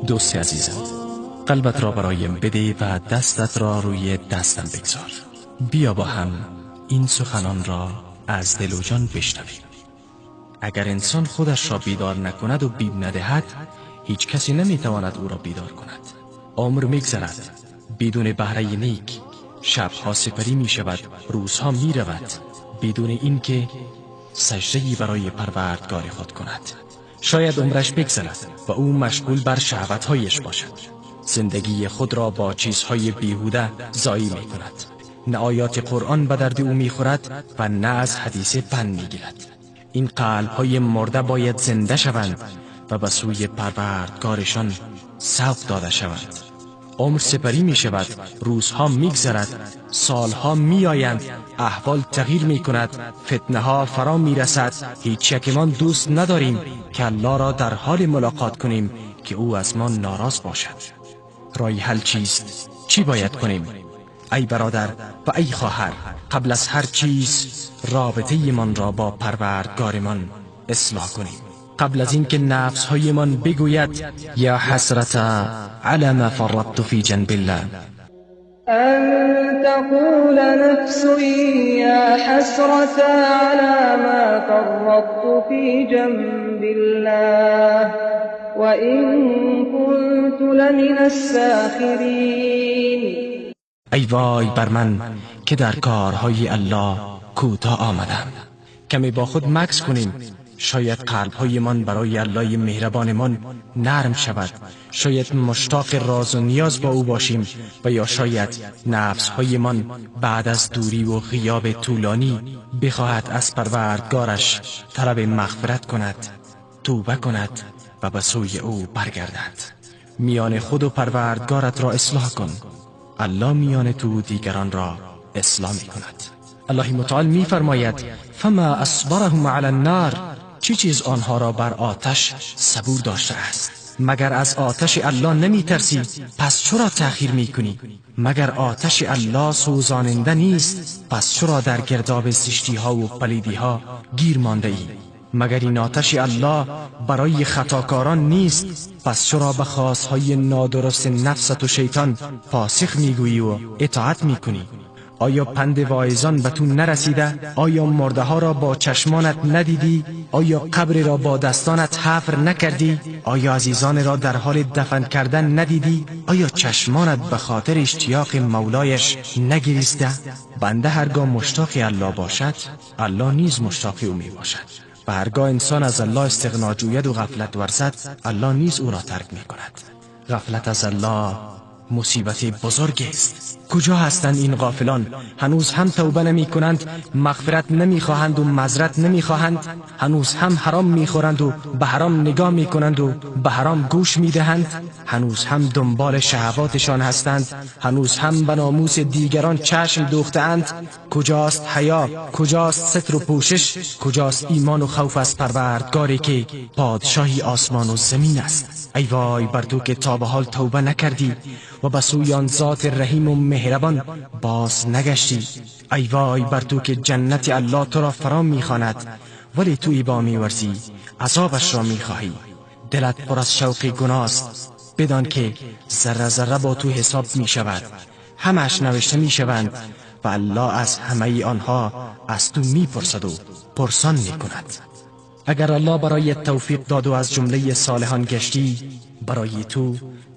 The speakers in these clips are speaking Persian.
دوست عزیزم، قلبت را برایم بده و دستت را روی دستم بگذار. بیا با هم این سخنان را از دل و جان بشنویم. اگر انسان خودش را بیدار نکند و بیم ندهد، هیچ کسی نمیتواند او را بیدار کند. عمر میگذرد بدون بهره نیک، شبها سپری می شود، روزها می رود بدون اینکه سجده‌ای برای پروردگار خود کند. شاید عمرش بگذرد و او مشغول بر شهوت‌هایش باشد. زندگی خود را با چیزهای بیهوده ضایع می کند. نه آیات قرآن به درد او می خورد و نه از حدیث پند می گیرد. این قلب‌های مرده باید زنده شوند و به سوی پروردگارشان سوق داده شوند. عمر سپری می شود، روزها می گذرد، سالها می آیند، احوال تغییر می کند، فتنه ها فرا می رسد. هیچ یکمان دوست نداریم که الله را در حال ملاقات کنیم که او از ما ناراض باشد. راه حل چیست؟ چی باید کنیم؟ ای برادر و ای خواهر، قبل از هر چیز رابطه من را با پروردگارمان اصلاح کنیم. قبل از اینکه نفس هایمان بگوید یا حسرت علی ما فرطت فی جنب الله، أن تقول نفس يا حسرة على ما فرطت في جنب الله وإن كنت لمن الساخرين. ای وای بر من که در کارهای الله کوتاه آمدم. کمی با خود مکث کنیم. شاید قلب‌های من برای الله مهربانمان نرم شود. شاید مشتاق راز و نیاز با او باشیم و یا شاید نفس‌های من بعد از دوری و غیاب طولانی بخواهد از پروردگارش طلب مغفرت کند، توبه کند و به سوی او برگردد. میان خود و پروردگارت را اصلاح کن. الله میان تو و دیگران را اصلاح می کند. الله متعال می فرماید فما اصبرهم علی النار، چی چیز آنها را بر آتش صبور داشته است؟ مگر از آتش الله نمی ترسی؟ پس چرا تأخیر می کنی؟ مگر آتش الله سوزاننده نیست؟ پس چرا در گرداب زشتی ها و پلیدی ها گیر مانده ای؟ مگر این آتش الله برای خطاکاران نیست؟ پس چرا به خواستهای نادرست نفست و شیطان فاسق میگویی و اطاعت میکنی؟ آیا پند واعظان به تو نرسیده؟ آیا مرده ها را با چشمانت ندیدی؟ آیا قبر را با دستانت حفر نکردی؟ آیا عزیزان را در حال دفن کردن ندیدی؟ آیا چشمانت به خاطر اشتیاق مولایش نگریسته؟ بنده هرگاه مشتاق الله باشد، الله نیز مشتاق او می باشد. و هرگاه انسان از الله استغنا جوید و غفلت ورزد، الله نیز او را ترک می کند. غفلت از الله مصیبت بزرگ است. کجا هستند این غافلان؟ هنوز هم توبه نمی کنند، مغفرت نمی خواهند و معذرت نمی خواهند. هنوز هم حرام می خورند و به حرام نگاه می کنند و به حرام گوش می دهند. هنوز هم دنبال شهواتشان هستند. هنوز هم به ناموس دیگران چشم دوختند. کجاست حیا؟ کجاست ستر و پوشش؟ کجاست ایمان و خوف از پروردگاری که پادشاهی آسمان و زمین است؟ ای وای بر تو که تا به حال توبه نکردی و به سوی آن ذات رحیم و مهربان باز نگشتی. ای وای بر تو که جنت الله تو را فرا میخواند ولی تو ایبا میورزی، عذابش را میخواهی. دلت پر از شوق گناه است. بدان که ذره ذره با تو حساب میشود، همش نوشته میشوند و الله از همه آنها از تو میپرسد و پرسان میکند. اگر الله برای توفیق داد و از جمله صالحان گشتی، برای تو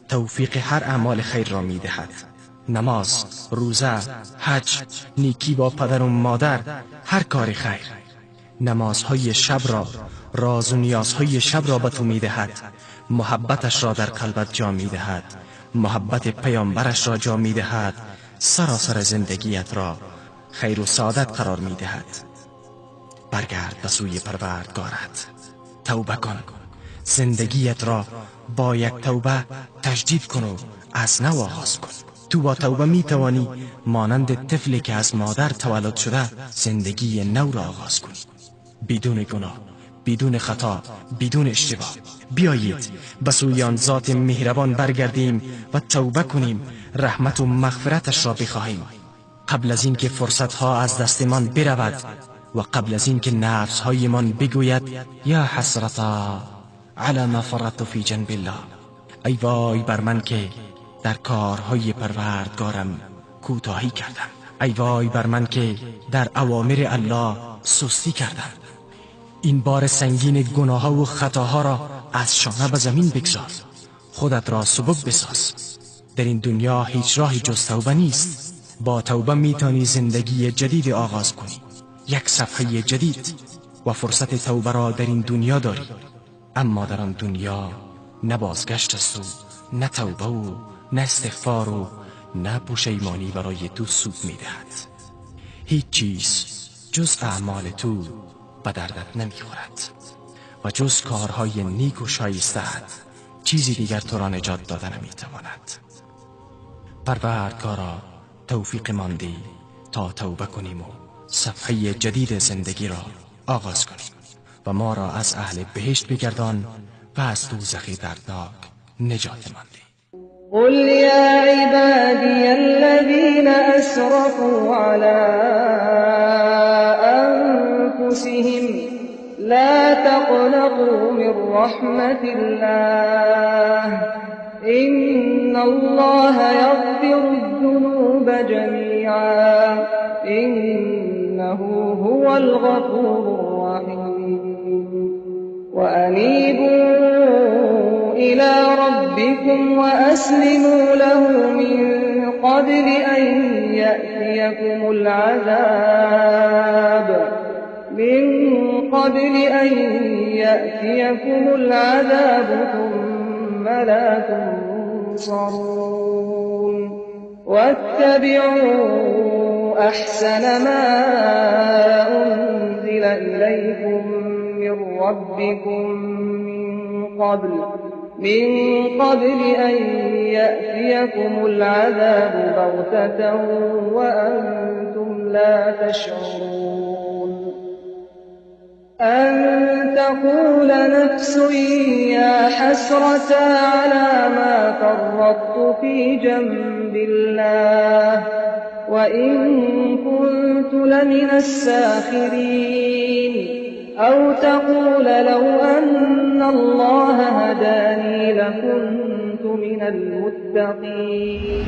توفیق هر اعمال خیر را می دهد. نماز، روزه، حج، نیکی با پدر و مادر، هر کار خیر. نمازهای شب را، راز و نیازهای شب را به تو می دهد. محبتش را در قلبت جا می دهد. محبت پیامبرش را جا می دهد. سراسر زندگیت را خیر و سعادت قرار می دهد. برگرد به سوی پروردگارت، توبه کن. زندگیت را با یک توبه تجدید کن و از نو آغاز کن. تو با توبه می توانی مانند طفلی که از مادر تولد شده زندگی نو را آغاز کن، بدون گناه، بدون خطا، بدون اشتباه. بیایید به سوی آن ذات مهربان برگردیم و توبه کنیم، رحمت و مغفرتش را بخواهیم قبل از اینکه فرصتها از دستمان برود و قبل از اینکه نفس‌هایمان بگوید یا حسرتا علی ما فرطت فی جنب الله. ای وای بر من که در کارهای پروردگارم کوتاهی کردم. ای وای بر من که در اوامر الله سستی کردم. این بار سنگین گناه‌ها و خطاها را از شانه به زمین بگذار. خودت را سبک بساز. در این دنیا هیچ راهی جز توبه نیست. با توبه میتانی زندگی جدید آغاز کنی، یک صفحه جدید، و فرصت توبه را در این دنیا داری. اما در آن دنیا نه بازگشت است و نه توبه و نه استغفار و نه پشیمانی برای تو سود میدهد. هیچ چیز جز اعمال تو به دردت نمیخورد و جز کارهای نیک و شایسته‌ات چیزی دیگر تو را نجات داده نمیتواند. پروردگارا توفیق ماندی تا توبه کنیم و صفحه جدید زندگی را آغاز کنیم و ما را از اهل بهشت بگردان و از دوزخ دردناک نجات ماندی. قل يا عبادي الذين أسرفوا على أنفسهم لا تقنطوا من رحمة الله إن الله يغفر الذنوب جميعا إنه هو الغفور الرحيم وأنيبوا إلى ربكم وأسلموا له من قبل أن يأتيكم العذاب ثم لا تنصرون واتبعوا أحسن ما أنزل إليكم من ربكم من قبل أن يأتيكم العذاب بغتة وأنتم لا تشعرون أن تقول نفس يا حسرة على ما فرطت في جنب الله وإن كنت لمن الساخرين أو تقول لو أن الله هداني لكنت من المتقين